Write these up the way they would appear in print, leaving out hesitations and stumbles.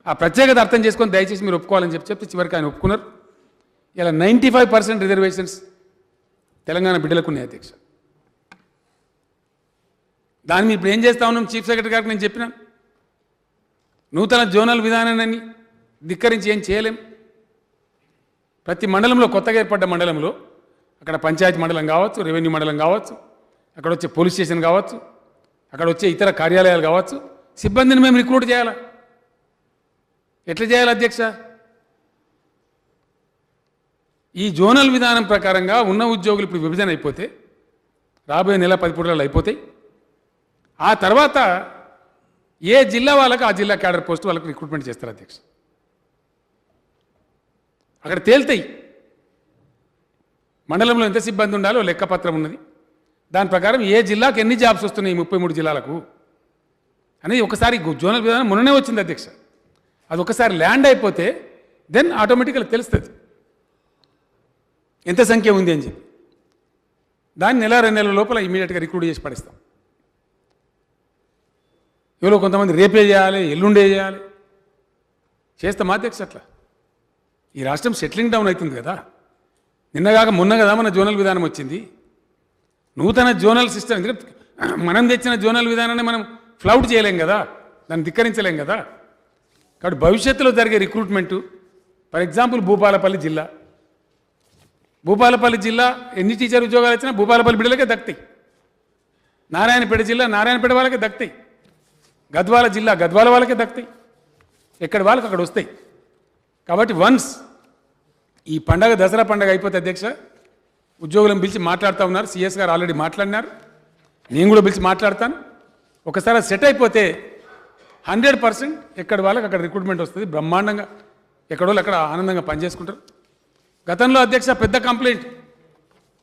ఆ ప్రత్యేకత అర్థం చేసుకొని దయచేసి మీరు ఒప్పుకోవాలని చెప్తే చివరికి ఆయన ఒప్పుకున్నారు. ఇలా 95% రిజర్వేషన్స్ తెలంగాణ బిడ్డలకు ఉన్నాయి అధ్యక్ష. దాన్ని మీరు ఇప్పుడు ఏం చేస్తా ఉన్నాం? చీఫ్ సెక్రటరీ గారికి నేను చెప్పిన నూతన జోనల్ విధానాన్ని ధిక్కరించి ఏం చేయలేం. ప్రతి మండలంలో కొత్తగా ఏర్పడ్డ మండలంలో అక్కడ పంచాయతీ మండలం కావచ్చు, రెవెన్యూ మండలం కావచ్చు, అక్కడ వచ్చే పోలీస్ స్టేషన్ కావచ్చు, అక్కడ వచ్చే ఇతర కార్యాలయాలు కావచ్చు, సిబ్బందిని మేము రిక్రూట్ చేయాలా? ఎట్లా చేయాలి అధ్యక్ష? ఈ జోనల్ విధానం ప్రకారంగా ఉన్న ఉద్యోగులు ఇప్పుడు విభజన అయిపోతే రాబోయే నెల 10 పూటలలో అయిపోతాయి. ఆ తర్వాత ఏ జిల్లా వాళ్ళకు ఆ జిల్లా క్యాడర్ పోస్ట్ వాళ్ళకి రిక్రూట్మెంట్ చేస్తారు అధ్యక్ష. అక్కడ తేల్తాయి మండలంలో ఎంత సిబ్బంది ఉండాలో లెక్కపత్రం ఉన్నది. దాని ప్రకారం ఏ జిల్లాకు ఎన్ని జాబ్స్ వస్తున్నాయి 33 జిల్లాలకు అనేది ఒకసారి జోనల్ విధానం మొన్ననే వచ్చింది అధ్యక్ష. అది ఒకసారి ల్యాండ్ అయిపోతే దెన్ ఆటోమేటిక్గా తెలుస్తుంది ఎంత సంఖ్య ఉంది అని చెప్పి. దాన్ని నెల 2 నెలల లోపల ఇమీడియట్గా రిక్రూట్ చేసి పడిస్తాం. ఎవరో కొంతమంది రేపే చేయాలి, ఎల్లుండే చేయాలి, చేస్తాం అధ్యక్ష. అట్లా ఈ రాష్ట్రం సెటిలింగ్ డౌన్ అవుతుంది కదా. నిన్నగాక మొన్న కదా మన జోనల్ విధానం వచ్చింది. నూతన జోనల్ సిస్టమ్, ఎందుకంటే మనం తెచ్చిన జోనల్ విధానాన్ని మనం ఫ్లౌట్ చేయలేం కదా, దాన్ని ధిక్కరించలేం కదా. కాబట్టి భవిష్యత్తులో జరిగే రిక్రూట్మెంటు, ఫర్ ఎగ్జాంపుల్ భూపాలపల్లి జిల్లా ఎన్ని టీచర్ ఉద్యోగాలు వచ్చినా భూపాలపల్లి బిడ్డలకే దక్కుతాయి. నారాయణపేట జిల్లా నారాయణపేట వాళ్ళకే దక్కుతాయి. గద్వాల జిల్లా గద్వాల వాళ్ళకే దక్కుతాయి. ఎక్కడి వాళ్ళకి అక్కడ వస్తాయి. కాబట్టి వన్స్ ఈ పండగ దసరా పండగ అయిపోతే అధ్యక్ష ఉద్యోగులను పిలిచి మాట్లాడుతూ ఉన్నారు. సిఎస్ గారు ఆల్రెడీ మాట్లాడినారు, నేను కూడా పిలిచి మాట్లాడతాను. ఒకసారి సెట్ అయిపోతే 100% ఎక్కడి వాళ్ళకి అక్కడ రిక్రూట్మెంట్ వస్తుంది. బ్రహ్మాండంగా ఎక్కడోళ్ళు అక్కడ ఆనందంగా పనిచేసుకుంటారు. గతంలో అధ్యక్ష పెద్ద కంప్లైంట్,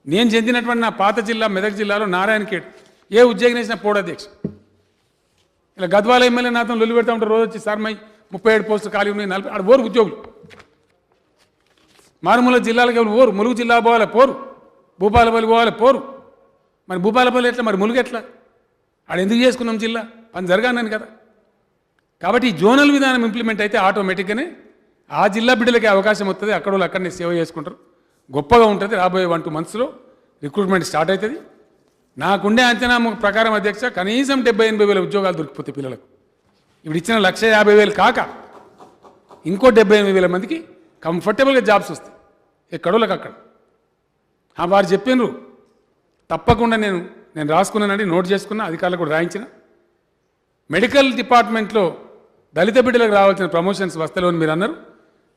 నేను చెందినటువంటి నా పాత జిల్లా మెదక్ జిల్లాలో నారాయణఖేడ్ ఏ ఉద్యోగం వేసినా పోడు అధ్యక్ష. ఇలా గద్వాల ఎమ్మెల్యే నాతో లొల్లి పెడతా ఉంటారు. రోజు వచ్చి సార్ మై 37 పోస్టులు ఖాళీ ఉన్నాయి, 40 ఆడ ఓరు ఉద్యోగులు. మారుమూల జిల్లాలకు ఎవరు ఓరు? ములుగు జిల్లా పోవాలి పోరు, భూపాలపల్లి పోవాలి పోరు. మరి భూపాలపల్లి ఎట్లా, మరి ములుగు ఎట్లా? ఆడ ఎందుకు చేసుకున్నాం జిల్లా? పని జరగానని కదా. కాబట్టి ఈ జోనల్ విధానం ఇంప్లిమెంట్ అయితే ఆటోమేటిక్గానే ఆ జిల్లా బిడ్డలకి అవకాశం వస్తుంది. అక్కడ వాళ్ళు అక్కడనే సేవ చేసుకుంటారు. గొప్పగా ఉంటుంది. రాబోయే 1-2 monthsలో రిక్రూట్మెంట్ స్టార్ట్ అవుతుంది. నాకుండే అంచనా ప్రకారం అధ్యక్ష కనీసం 70-80 వేల ఉద్యోగాలు దొరికిపోతాయి పిల్లలకు. ఇప్పుడు ఇచ్చిన 1,50,000 కాక ఇంకో 70-80 వేల మందికి కంఫర్టబుల్గా జాబ్స్ వస్తాయి ఎక్కడోళ్ళకి అక్కడ. వారు చెప్పినారు తప్పకుండా, నేను రాసుకున్నానండి, నోట్ చేసుకున్నా, అధికారులకు కూడా రాయించిన. మెడికల్ డిపార్ట్మెంట్లో దళిత బిడ్డలకు రావాల్సిన ప్రమోషన్స్ వస్తలేవు అని మీరు అన్నారు.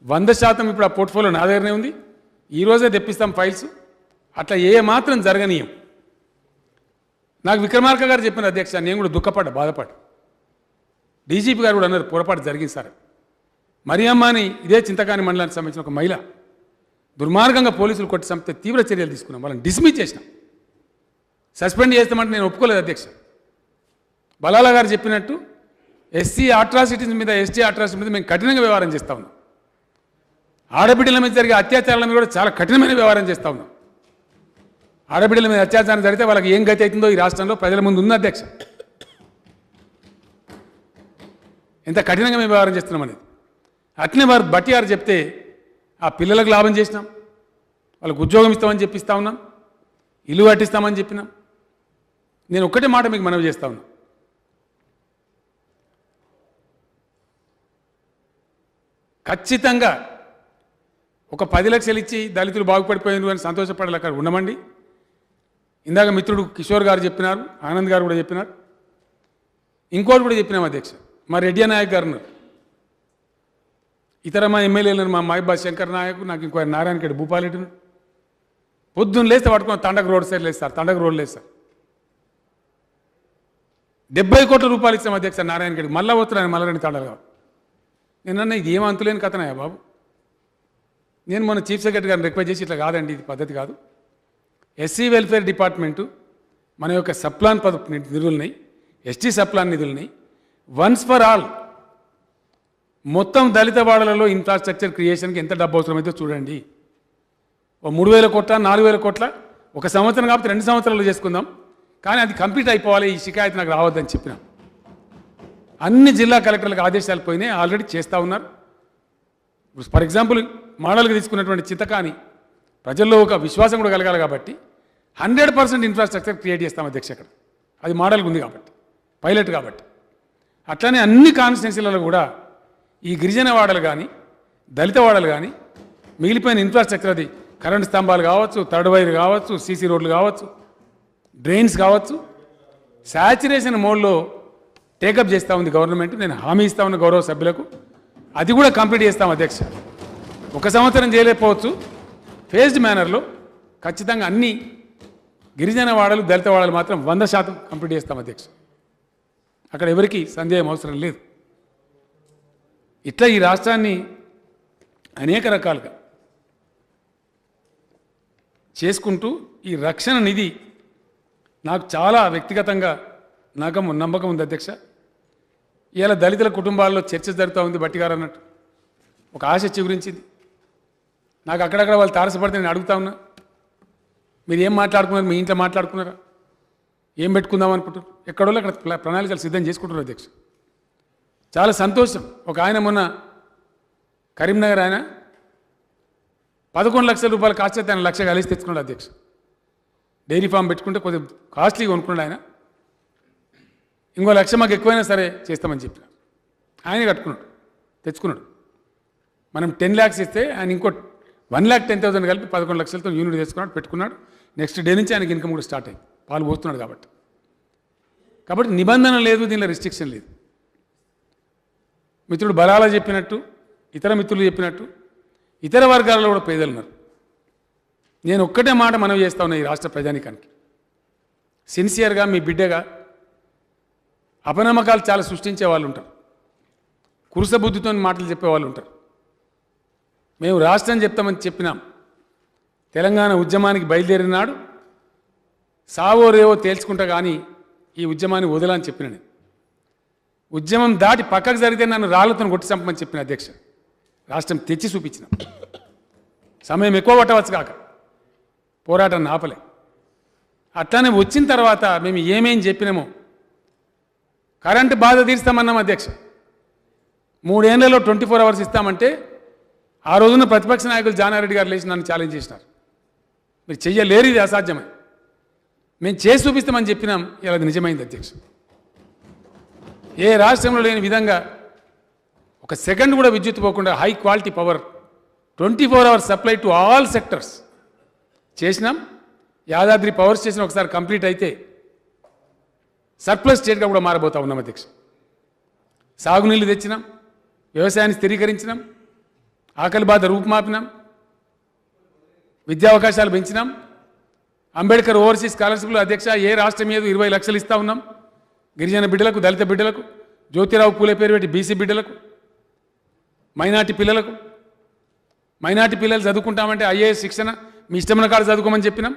100% ఇప్పుడు ఆ పోర్ట్ఫోలియో నా దగ్గరనే ఉంది. ఈరోజే తెప్పిస్తాం ఫైల్స్. అట్లా ఏ మాత్రం జరగనీయం. నాకు విక్రమార్క గారు చెప్పిన అధ్యక్ష, నేను కూడా బాధపడ్డా. డీజీపీ గారు కూడా అన్నారు పొరపాటు జరిగింది సార్. మరియమ్మ అని ఇదే చింతకాని మండలానికి సంబంధించిన ఒక మహిళ దుర్మార్గంగా పోలీసులు కొట్టి చంపితే తీవ్ర చర్యలు తీసుకున్నాం. వాళ్ళని డిస్మిస్ చేసినాం, సస్పెండ్ చేస్తామంటే నేను ఒప్పుకోలేదు అధ్యక్ష. బలాలా గారు చెప్పినట్టు ఎస్సీ అట్రాసిటీస్ మీద, ఎస్టీ అట్రాసిటీ మీద మేము కఠినంగా వ్యవహారం చేస్తూ ఉన్నాం. ఆడబిడ్డల మీద జరిగే అత్యాచారాల మీద కూడా చాలా కఠినమైన వ్యవహారం చేస్తూ ఉన్నాం. ఆడబిడ్డల మీద అత్యాచారం జరిగితే వాళ్ళకి ఏం గతి అవుతుందో ఈ రాష్ట్రంలో ప్రజల ముందు ఉంది అధ్యక్ష. ఎంత కఠినంగా మేము వ్యవహారం చేస్తున్నాం అనేది. అట్లనే వారు బట్టి గారు చెప్తే ఆ పిల్లలకు లాభం చేసినాం, వాళ్ళకు ఉద్యోగం ఇస్తామని చెప్పిస్తా ఉన్నాం, ఇల్లు కట్టిస్తామని చెప్పినాం. నేను ఒక్కటే మాట మీకు మనవి చేస్తా ఉన్నా, ఖచ్చితంగా ఒక 10 లక్షలు ఇచ్చి దళితులు బాగుపడిపోయినారు అని సంతోషపడాలి, అక్కడ ఉండమండి. ఇందాక మిత్రుడు కిషోర్ గారు చెప్పినారు, ఆనంద్ గారు కూడా చెప్పినారు, ఇంకోటి కూడా చెప్పినాం అధ్యక్ష. మా రెడ్డి నాయక్ గారు ఉన్నారు, ఇతర మా ఎమ్మెల్యేలను, మా మహిబాద్ శంకర్ నాయక్, నాకు ఇంకో నారాయణఖేడ్ భూపాలెడ్డి, పొద్దున్న లేస్తే పట్టుకున్న తండకు రోడ్ సైడ్ లేదు సార్, తండకు రోడ్ లేదు సార్. 70 కోట్ల రూపాయలు ఇచ్చాం అధ్యక్ష నారాయణఖేడ్కి. మళ్ళీ పోతున్నాను మళ్ళీ 2 తండాలు కావాలి. నేనన్నా ఇది ఏం అంతులేని కథనాయా బాబు. నేను మన చీఫ్ సెక్రటరీ గారిని రిక్వెస్ట్ చేసి ఇట్లా కాదండి, ఇది పద్ధతి కాదు. ఎస్సీ వెల్ఫేర్ డిపార్ట్మెంటు మన యొక్క సప్లాన్ నిధులని, ఎస్టీ సప్లాన్ నిధులని వన్స్ ఫర్ ఆల్ మొత్తం దళిత వాడలలో ఇన్ఫ్రాస్ట్రక్చర్ క్రియేషన్కి ఎంత డబ్బు అవసరమైతే చూడండి. ఓ 3,000 కోట్ల 4,000 కోట్ల ఒక సంవత్సరం కాబట్టి 2 సంవత్సరాలు చేసుకుందాం, కానీ అది కంప్లీట్ అయిపోవాలి, ఈ షికాయత్ నాకు రావద్దని చెప్పినాం. అన్ని జిల్లా కలెక్టర్లకు ఆదేశాలు పోయినాయి, ఆల్రెడీ చేస్తూ ఉన్నారు. ఫర్ ఎగ్జాంపుల్ మోడల్గా తీసుకున్నటువంటి చిత్తకాని ప్రజల్లో ఒక విశ్వాసం కూడా కలగాలి కాబట్టి 100% ఇన్ఫ్రాస్ట్రక్చర్ క్రియేట్ చేస్తాం అధ్యక్ష. అక్కడ అది మోడల్గా ఉంది కాబట్టి, పైలట్ కాబట్టి. అట్లానే అన్ని కాన్స్టిట్యున్సీలలో కూడా ఈ గిరిజన వాడలు కానీ దళిత వాడలు కానీ మిగిలిపోయిన ఇన్ఫ్రాస్ట్రక్చర్, అది కరెంటు స్తంభాలు కావచ్చు, థర్డ్ వైర్ కావచ్చు, సీసీ రోడ్లు కావచ్చు, డ్రైన్స్ కావచ్చు, శాచురేషన్ మోడ్లో టేకప్ చేస్తూ ఉంది గవర్నమెంట్. నేను హామీ ఇస్తా ఉన్న గౌరవ సభ్యులకు అది కూడా కంప్లీట్ చేస్తాం అధ్యక్ష. 1 సంవత్సరం చేయలేకపోవచ్చు, ఫేజ్డ్ మేనర్లో ఖచ్చితంగా అన్ని గిరిజన వాడలు దళిత వాడలు మాత్రం 100% కంప్లీట్ చేస్తాం అధ్యక్ష. అక్కడ ఎవరికి సందేహం అవసరం లేదు. ఇట్లా ఈ రాష్ట్రాన్ని అనేక రకాలుగా చేసుకుంటూ ఈ రక్షణ నిధి నాకు చాలా వ్యక్తిగతంగా నమ్మకం ఉంది అధ్యక్ష. ఇవాళ దళితుల కుటుంబాల్లో చర్చ జరుగుతూ ఉంది బట్టి గారు అన్నట్టు, ఒక ఆశ చిగురించింది. నాకు అక్కడక్కడ వాళ్ళు తారసపడితే నేను అడుగుతా ఉన్నా, మీరు ఏం మాట్లాడుకున్నారు, మీ ఇంట్లో మాట్లాడుకున్నారా, ఏం పెట్టుకుందాం అనుకుంటారు, ఎక్కడో అక్కడ ప్రణాళికలు సిద్ధం చేసుకుంటున్నారు అధ్యక్ష. చాలా సంతోషం. ఒక ఆయన మొన్న కరీంనగర్ ఆయన 11 లక్షల రూపాయలు కాస్ట్ అయితే ఆయన 1 లక్ష కలిసి తెచ్చుకున్నాడు అధ్యక్ష. డైరీ ఫామ్ పెట్టుకుంటే కొద్దిగా కాస్ట్లీగా కొనుక్కున్నాడు ఆయన. ఇంకో 1 లక్ష మాకు ఎక్కువైనా సరే చేస్తామని చెప్పిన ఆయన కట్టుకున్నాడు, తెచ్చుకున్నాడు. మనం 10 lakhs ఇస్తే ఆయన ఇంకో 1,10,000 కలిపి 11 లక్షలతో యూనిట్ తెచ్చుకున్నాడు, పెట్టుకున్నాడు. నెక్స్ట్ డే నుంచి ఆయనకి ఇన్కమ్ కూడా స్టార్ట్ అయింది, పాలు పోస్తున్నాడు కాబట్టి నిబంధన లేదు, దీనిలో రిస్ట్రిక్షన్ లేదు. మిత్రుడు బలాల చెప్పినట్టు, ఇతర మిత్రులు చెప్పినట్టు ఇతర వర్గాలలో కూడా పేదలు ఉన్నారు. నేను ఒక్కటే మాట మనవి చేస్తా ఉన్నా ఈ రాష్ట్ర ప్రజానికానికి, సిన్సియర్గా మీ బిడ్డగా అపనమ్మకాలు చాలా సృష్టించే వాళ్ళు ఉంటారు, కురుస బుద్ధితో మాటలు చెప్పేవాళ్ళు ఉంటారు. మేము రాష్ట్రం చెప్తామని చెప్పినాం. తెలంగాణ ఉద్యమానికి బయలుదేరిన నాడు సావో రేవో తేల్చుకుంటా కానీ ఈ ఉద్యమాన్ని వదలని చెప్పిన నేను. ఉద్యమం దాటి పక్కకు జరిగితే నన్ను రాళ్లతో కొట్టి చంపమని చెప్పిన అధ్యక్ష. రాష్ట్రం తెచ్చి చూపించిన, సమయం ఎక్కువ పట్టవచ్చు కాక పోరాటాన్ని ఆపలే. అట్లానే వచ్చిన తర్వాత మేము ఏమేం చెప్పినామో, కరెంటు బాధ తీర్స్తామన్నాం అధ్యక్ష. 3 ఏళ్లలో 24 hours ఇస్తామంటే ఆ రోజున ప్రతిపక్ష నాయకులు జానారెడ్డి గారు లేచి నన్ను ఛాలెంజ్ చేసినారు, మీరు చెయ్యలేరు, ఇది అసాధ్యమే. మేము చేసి చూపిస్తామని చెప్పినాం, ఇలా అది నిజమైంది అధ్యక్ష. ఏ రాష్ట్రంలో లేని విధంగా 1 సెకండ్ కూడా విద్యుత్ పోకుండా high quality power 24 hours supply to all sectors చేసినాం. యాదాద్రి పవర్ స్టేషన్ ఒకసారి కంప్లీట్ అయితే సర్ప్లస్ స్టేట్గా కూడా మారబోతా ఉన్నాం అధ్యక్ష. సాగునీళ్ళు తెచ్చినాం, వ్యవసాయాన్ని స్థిరీకరించినాం, ఆకలి బాధ రూపుమాపినాం, విద్యా అవకాశాలు పెంచినాం. అంబేద్కర్ ఓవర్సీస్ స్కాలర్షిప్లు అధ్యక్ష ఏ రాష్ట్రం మీద 20 లక్షలు ఇస్తూ ఉన్నాం. గిరిజన బిడ్డలకు, దళిత బిడ్డలకు, జ్యోతిరావు పూలే పేరు పెట్టి బీసీ బిడ్డలకు, మైనార్టీ పిల్లలు చదువుకుంటామంటే ఐఏఎస్ శిక్షణ మీ ఇష్టమైన కాడ చదువుకోమని చెప్పినాం.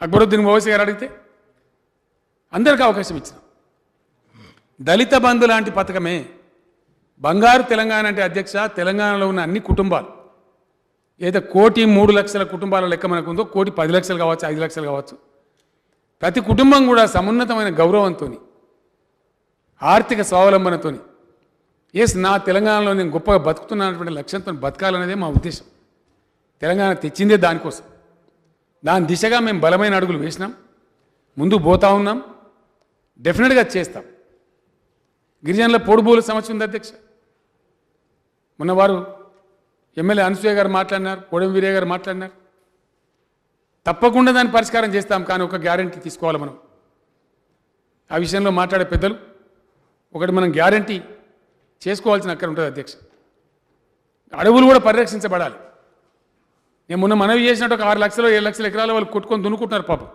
అక్బరుద్దీన్ ఓవైసీ గారు అడిగితే అందరికీ అవకాశం ఇచ్చినాం. దళిత బంధు లాంటి పథకమే బంగారు తెలంగాణ అంటే అధ్యక్ష, తెలంగాణలో ఉన్న అన్ని కుటుంబాలు ఏదో 1,03,00,000 కుటుంబాల లెక్క మనకు ఉందో, 1,10,00,000 కావచ్చు, 5 లక్షలు కావచ్చు, ప్రతి కుటుంబం కూడా సమున్నతమైన గౌరవంతో, ఆర్థిక స్వావలంబనతో, నా తెలంగాణలో నేను గొప్పగా బతుకుతున్నటువంటి లక్ష్యంతో బతకాలనేదే మా ఉద్దేశం. తెలంగాణ తెచ్చిందే దానికోసం. దాని దిశగా మేము బలమైన అడుగులు వేసినాం, ముందు పోతా ఉన్నాం, డెఫినెట్గా చేస్తాం. గిరిజనుల పొడుబూల సమస్య ఉంది అధ్యక్ష. మొన్న వారు ఎమ్మెల్యే అనసూయ గారు మాట్లాడినారు, కోడెం వీరయ్య గారు మాట్లాడినారు. తప్పకుండా దాన్ని పరిష్కారం చేస్తాం, కానీ ఒక గ్యారంటీ తీసుకోవాలి మనం. ఆ విషయంలో మాట్లాడే పెద్దలు ఒకటి మనం గ్యారంటీ చేసుకోవాల్సిన అక్కడ ఉంటుంది అధ్యక్ష. అడవులు కూడా పరిరక్షించబడాలి. నేను మొన్న మనవి చేసినట్టు ఒక 6 లక్షలు 7 లక్షల ఎకరాలు వాళ్ళు కొట్టుకొని దున్నుకుంటున్నారు పాపం.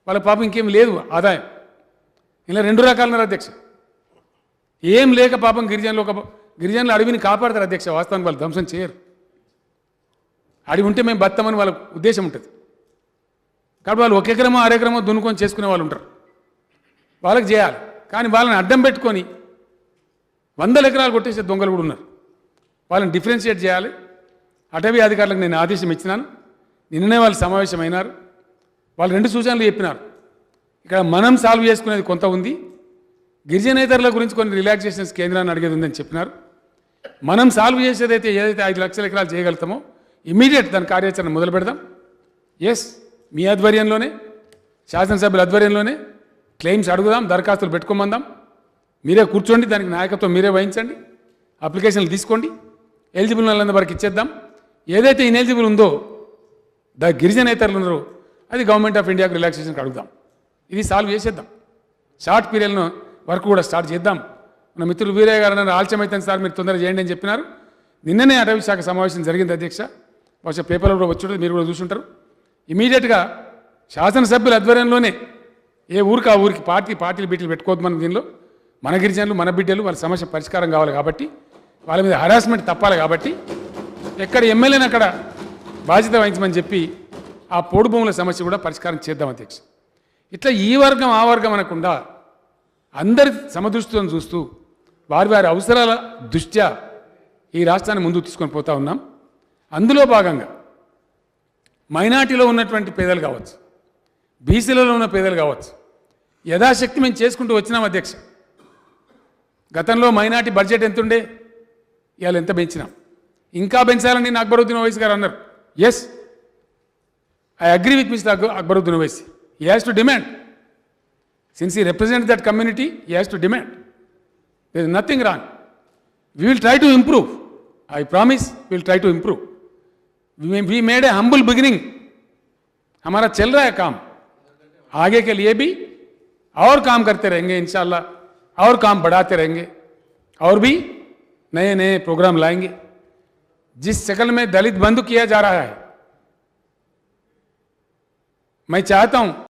వాళ్ళ పాపం ఇంకేం లేదు ఆదాయం. ఇలా 2 రకాలున్నారు అధ్యక్ష. ఏం లేక పాపం గిరిజనులు అడవిని కాపాడతారు అధ్యక్ష. వాస్తవానికి వాళ్ళు ధ్వంసం చేయరు. అడవి ఉంటే మేము బతామని వాళ్ళ ఉద్దేశం ఉంటుంది. కాబట్టి వాళ్ళు 1 ఎకరమో 6 ఎకరమో దున్నుకొని చేసుకునే వాళ్ళు ఉంటారు. వాళ్ళకి చేయాలి, కానీ వాళ్ళని అడ్డం పెట్టుకొని 100 ఎకరాలు కొట్టేసే దొంగలు కూడా ఉన్నారు. వాళ్ళని డిఫరెన్షియేట్ చేయాలి. అటవీ అధికారులకు నేను ఆదేశం ఇచ్చినాను. నిన్ననే వాళ్ళు సమావేశమైనారు. వాళ్ళు 2 సూచనలు చెప్పినారు. ఇక్కడ మనం సాల్వ్ చేసుకునేది కొంత ఉంది, గిరిజనేతరుల గురించి కొన్ని రిలాక్సేషన్స్ కేంద్రాన్ని అడిగేది ఉందని చెప్పినారు. మనం సాల్వ్ చేసేదైతే ఏదైతే 5 లక్షల ఎకరాలు చేయగలుగుతామో ఇమీడియట్ దాని కార్యాచరణ మొదలు పెడదాం. ఎస్, మీ ఆధ్వర్యంలోనే, శాసనసభ్యుల ఆధ్వర్యంలోనే క్లెయిమ్స్ అడుగుదాం, దరఖాస్తులు పెట్టుకోమందాం. మీరే కూర్చోండి, దానికి నాయకత్వం మీరే వహించండి, అప్లికేషన్లు తీసుకోండి, ఎలిజిబుల్ వాళ్ళందరి వరకు ఇచ్చేద్దాం. ఏదైతే ఇన్ఎలిజిబుల్ ఉందో గిరిజనేతరులు ఉన్నారో అది గవర్నమెంట్ ఆఫ్ ఇండియాకు రిలాక్సేషన్కి అడుగుదాం. ఇది సాల్వ్ చేసేద్దాం. షార్ట్ పీరియడ్లో వర్క్ కూడా స్టార్ట్ చేద్దాం. మన మిత్రులు వీరయ్య గారు అన్నారు ఆలస్యం అవుతుంది సార్, మీరు తొందరగా చేయండి అని చెప్పినారు. నిన్ననే అటవీ శాఖ సమావేశం జరిగింది అధ్యక్ష, బహుశా పేపర్లో కూడా వచ్చి మీరు కూడా చూసుంటారు. ఇమీడియట్గా శాసనసభ్యుల ఆధ్వర్యంలోనే ఏ ఊరికి ఆ ఊరికి పార్టీలు బీటీలు పెట్టుకోవద్దు. మనం దీనిలో మన గిరిజనులు, మన బిడ్డలు, వాళ్ళ సమస్య పరిష్కారం కావాలి కాబట్టి, వాళ్ళ మీద హరాస్మెంట్ తప్పాలి కాబట్టి, ఎక్కడ ఎమ్మెల్యేని అక్కడ బాధ్యత వహించమని చెప్పి ఆ పోడు భూముల సమస్య కూడా పరిష్కారం చేద్దాం అధ్యక్ష. ఇట్లా ఈ వర్గం ఆ వర్గం అనకుండా అందరి సమదృష్టితో చూస్తూ వారి వారి అవసరాల దృష్ట్యా ఈ రాష్ట్రాన్ని ముందుకు తీసుకొని పోతా ఉన్నాం. అందులో భాగంగా మైనార్టీలో ఉన్నటువంటి పేదలు కావచ్చు, బీసీలలో ఉన్న పేదలు కావచ్చు, యథాశక్తి మేము చేసుకుంటూ వచ్చినాం అధ్యక్ష. గతంలో మైనార్టీ బడ్జెట్ ఎంత ఉండే, ఇవాళ ఎంత పెంచినాం, ఇంకా పెంచాలని అక్బరుద్దీన్ ఓవైసీ గారు అన్నారు. Yes, I agree with mister Akbaruddin Owaisi. He has to demand. Since he represents that community, he has to demand. There is nothing wrong. We will try to improve. I promise we will try to improve. We made a humble beginning. हमारा चल रहा है काम. आगे के लिए भी और काम करते रहेंगे इंशाल्लाह, और काम बढ़ाते रहेंगे, और भी नए नए प्रोग्राम लाएंगे. जिस शक्ल में दलित बंधु किया जा रहा है, मैं चाहता हूं